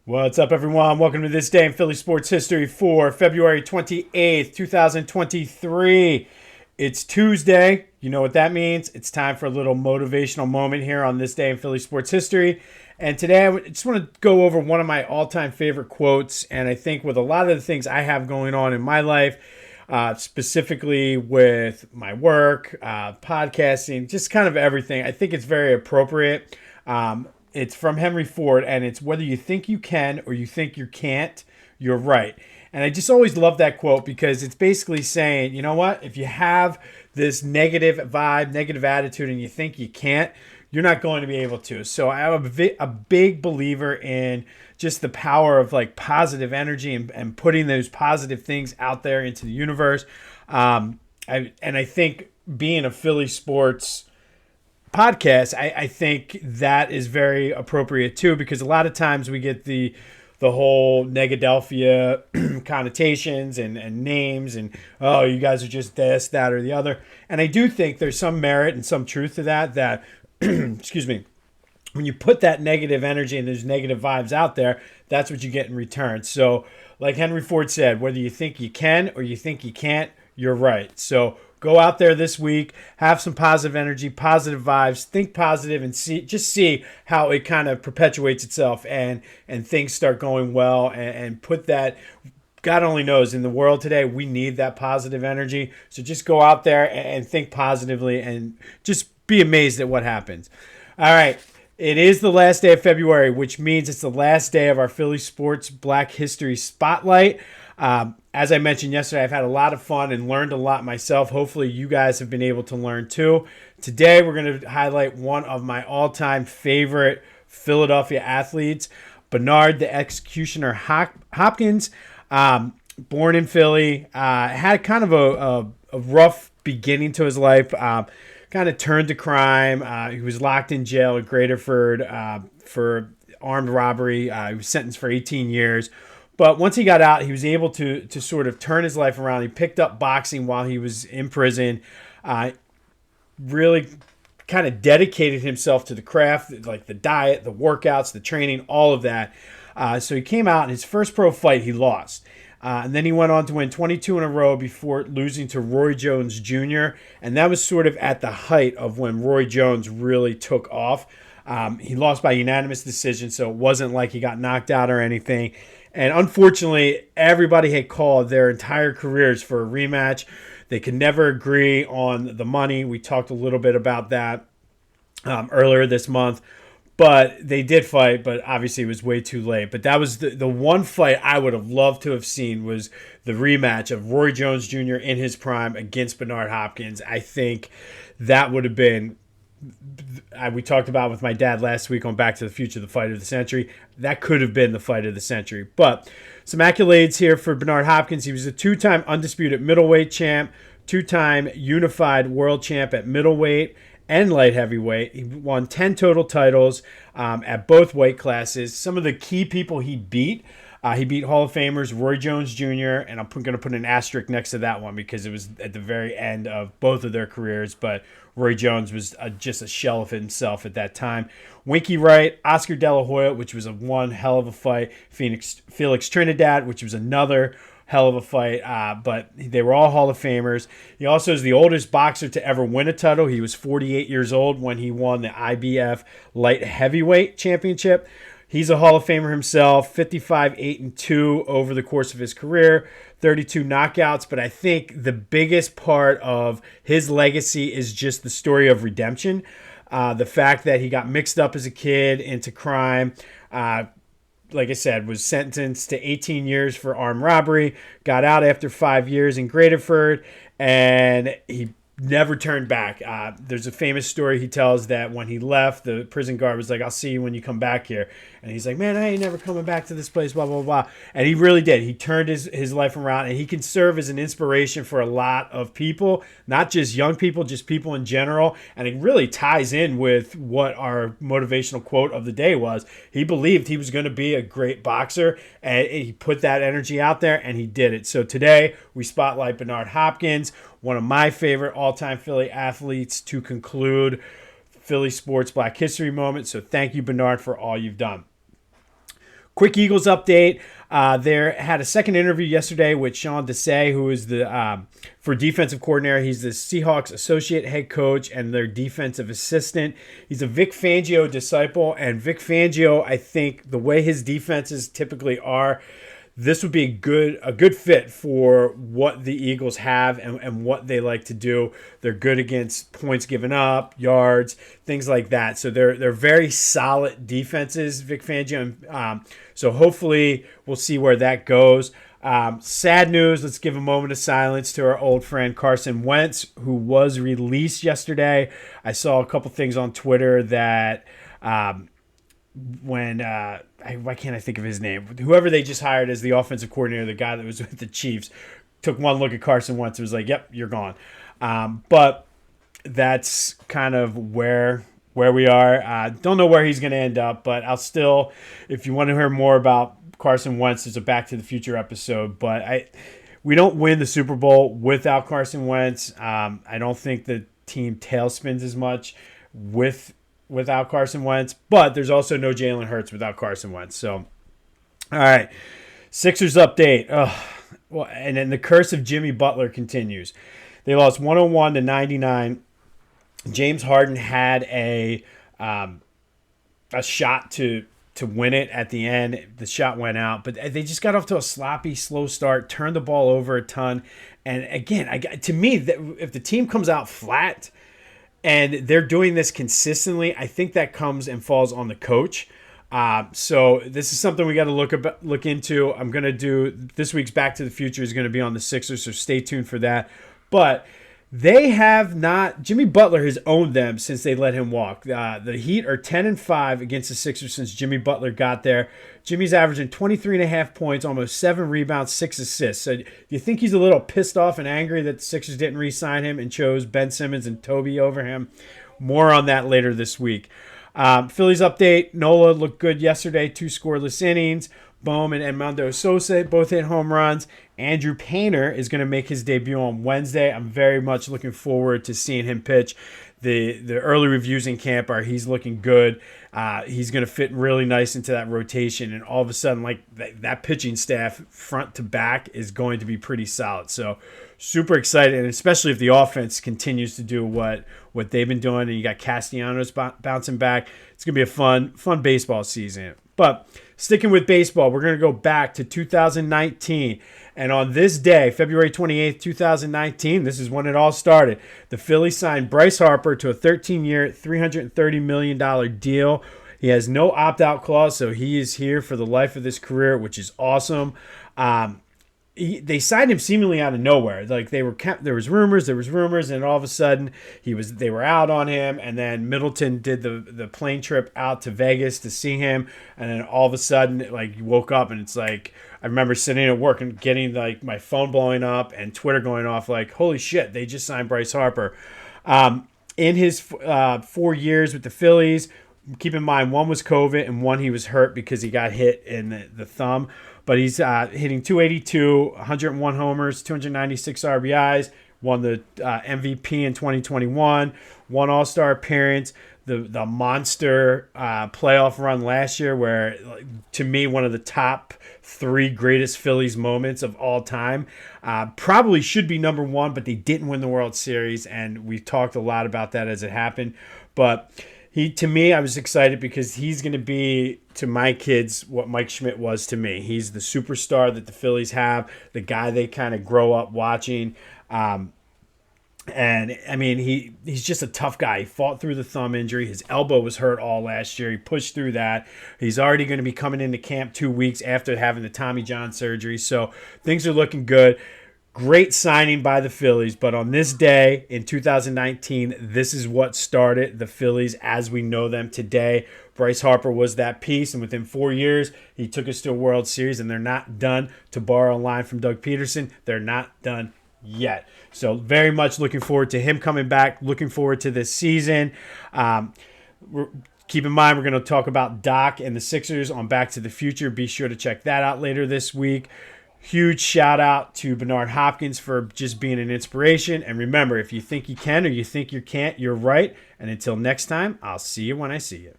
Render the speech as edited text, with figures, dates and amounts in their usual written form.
What's up, everyone? Welcome to this day in Philly sports history for February 28th, 2023. It's Tuesday. You know what that means. It's time for a little motivational moment here on this day in Philly sports history. And today I just want to go over one of my all-time favorite quotes. And I think with a lot of the things I have going on in my life, specifically with my work, podcasting, just kind of everything, I think it's very appropriate. It's from Henry Ford, and it's whether you think you can or you think you can't, you're right. And I just always love that quote because it's basically saying, you know what? If you have this negative vibe, negative attitude, and you think you can't, you're not going to be able to. So I'm a big believer in just the power of like positive energy and putting those positive things out there into the universe. I think being a Philly sports podcast, I think that is very appropriate too, because a lot of times we get the whole Negadelphia connotations and names and, oh, you guys are just this, that, or the other. And I do think there's some merit and some truth to that excuse me, when you put that negative energy and those negative vibes out there, that's what you get in return. So like Henry Ford said, whether you think you can or you think you can't, you're right. So go out there this week, have some positive energy, positive vibes, think positive, and see how it kind of perpetuates itself and things start going well and put that. God only knows, in the world today, we need that positive energy. So just go out there and think positively and just be amazed at what happens. All right. It is the last day of February, which means it's the last day of our Philly Sports Black History Spotlight. As I mentioned yesterday, I've had a lot of fun and learned a lot myself. Hopefully you guys have been able to learn too. Today, we're going to highlight one of my all-time favorite Philadelphia athletes, Bernard the Executioner Hopkins. Born in Philly, had kind of a rough beginning to his life. Kind of turned to crime. He was locked in jail at Graterford for armed robbery. He was sentenced for 18 years. But once he got out, he was able to sort of turn his life around. He picked up boxing while he was in prison. Really kind of dedicated himself to the craft, like the diet, the workouts, the training, all of that. So he came out, and his first pro fight, he lost. And then he went on to win 22 in a row before losing to Roy Jones Jr. And that was sort of at the height of when Roy Jones really took off. He lost by unanimous decision, so it wasn't like he got knocked out or anything. And unfortunately, everybody had called their entire careers for a rematch. They could never agree on the money. We talked a little bit about that earlier this month. But they did fight, but obviously it was way too late. But that was the one fight I would have loved to have seen, was the rematch of Roy Jones Jr. in his prime against Bernard Hopkins. I think that would have been, we talked about with my dad last week on Back to the Future, the fight of the century. That could have been the fight of the century. But some accolades here for Bernard Hopkins. He was a two-time undisputed middleweight champ, two-time unified world champ at middleweight and light heavyweight. He won 10 total titles at both weight classes. Some of the key people he beat Hall of Famers Roy Jones Jr., and I'm going to put an asterisk next to that one because it was at the very end of both of their careers, but Roy Jones was just a shell of himself at that time. Winky Wright, Oscar De La Hoya, which was one hell of a fight. Felix Trinidad, which was another hell of a fight, but they were all Hall of Famers. He also is the oldest boxer to ever win a title. He was 48 years old when he won the IBF Light Heavyweight Championship. He's a Hall of Famer himself, 55-8-2 over the course of his career, 32 knockouts. But I think the biggest part of his legacy is just the story of redemption. The fact that he got mixed up as a kid into crime, like I said, was sentenced to 18 years for armed robbery, got out after 5 years in Graterford, and he never turned back. There's a famous story he tells that when he left, the prison guard was like, "I'll see you when you come back here." And he's like, "Man, I ain't never coming back to this place, blah, blah, blah." And he really did. He turned his life around, and he can serve as an inspiration for a lot of people, not just young people, just people in general. And it really ties in with what our motivational quote of the day was. He believed he was going to be a great boxer, and he put that energy out there, and he did it. So today, we spotlight Bernard Hopkins, one of my favorite all-time Philly athletes, to conclude Philly Sports Black History Moment. So thank you, Bernard, for all you've done. Quick Eagles update. There had a second interview yesterday with Sean Desai, who is the for defensive coordinator. He's the Seahawks associate head coach and their defensive assistant. He's a Vic Fangio disciple, and Vic Fangio, I think the way his defenses typically are, this would be a good fit for what the Eagles have and what they like to do. They're good against points given up, yards, things like that. So they're very solid defenses, Vic Fangio. So hopefully we'll see where that goes. Sad news. Let's give a moment of silence to our old friend Carson Wentz, who was released yesterday. I saw a couple things on Twitter that why can't I think of his name? Whoever they just hired as the offensive coordinator, the guy that was with the Chiefs, took one look at Carson Wentz and was like, "Yep, you're gone." But that's kind of where we are. Don't know where he's going to end up, but I'll still, if you want to hear more about Carson Wentz, there's a Back to the Future episode. But we don't win the Super Bowl without Carson Wentz. I don't think the team tailspins as much without Carson Wentz, but there's also no Jalen Hurts without Carson Wentz. So, all right, Sixers update. Well, and then the curse of Jimmy Butler continues. They lost 101-99. James Harden had a shot to win it at the end. The shot went out, but they just got off to a sloppy, slow start, turned the ball over a ton. And again, to me, if the team comes out flat and they're doing this consistently, I think that comes and falls on the coach. So this is something we got to look into. I'm going to do this week's Back to the Future is going to be on the Sixers, so stay tuned for that. But they have not. Jimmy Butler has owned them since they let him walk. The Heat are 10-5 against the Sixers since Jimmy Butler got there. Jimmy's averaging 23.5 points, almost 7 rebounds, 6 assists. So do you think he's a little pissed off and angry that the Sixers didn't re-sign him and chose Ben Simmons and Toby over him? More on that later this week. Phillies update. Nola looked good yesterday, 2 scoreless innings. Bohm and Edmundo Sosa both hit home runs. Andrew Painter is going to make his debut on Wednesday. I'm very much looking forward to seeing him pitch. The early reviews in camp are he's looking good. He's going to fit really nice into that rotation. And all of a sudden, like that pitching staff front to back is going to be pretty solid. So super excited, and especially if the offense continues to do what they've been doing, and you got Castellanos bouncing back. It's going to be a fun baseball season. But sticking with baseball, we're going to go back to 2019. And on this day, February 28th, 2019, this is when it all started. The Phillies signed Bryce Harper to a 13-year, $330 million deal. He has no opt-out clause, so he is here for the life of his career, which is awesome. They signed him seemingly out of nowhere. Like there was rumors, and all of a sudden they were out on him. And then Middleton did the plane trip out to Vegas to see him, and then all of a sudden, like you woke up and it's like I remember sitting at work and getting like my phone blowing up and Twitter going off like, holy shit, they just signed Bryce Harper. In his 4 years with the Phillies, keep in mind 1 was COVID and 1 he was hurt because he got hit in the thumb. But he's hitting 282, 101 homers, 296 RBIs, won the MVP in 2021, 1 All-Star appearance, the monster playoff run last year where, to me, one of the top 3 greatest Phillies moments of all time. Probably should be number 1, but they didn't win the World Series, and we talked a lot about that as it happened. But to me, I was excited because he's going to be, to my kids, what Mike Schmidt was to me. He's the superstar that the Phillies have, the guy they kind of grow up watching. And, I mean, he's just a tough guy. He fought through the thumb injury. His elbow was hurt all last year. He pushed through that. He's already going to be coming into camp 2 weeks after having the Tommy John surgery. So things are looking good. Great signing by the Phillies, but on this day in 2019, this is what started the Phillies as we know them today. Bryce Harper was that piece, and within 4 years, he took us to a World Series, and they're not done. To borrow a line from Doug Peterson, they're not done yet. So very much looking forward to him coming back, looking forward to this season. Keep in mind, we're going to talk about Doc and the Sixers on Back to the Future. Be sure to check that out later this week. Huge shout out to Bernard Hopkins for just being an inspiration. And remember, if you think you can or you think you can't, you're right. And until next time, I'll see you when I see you.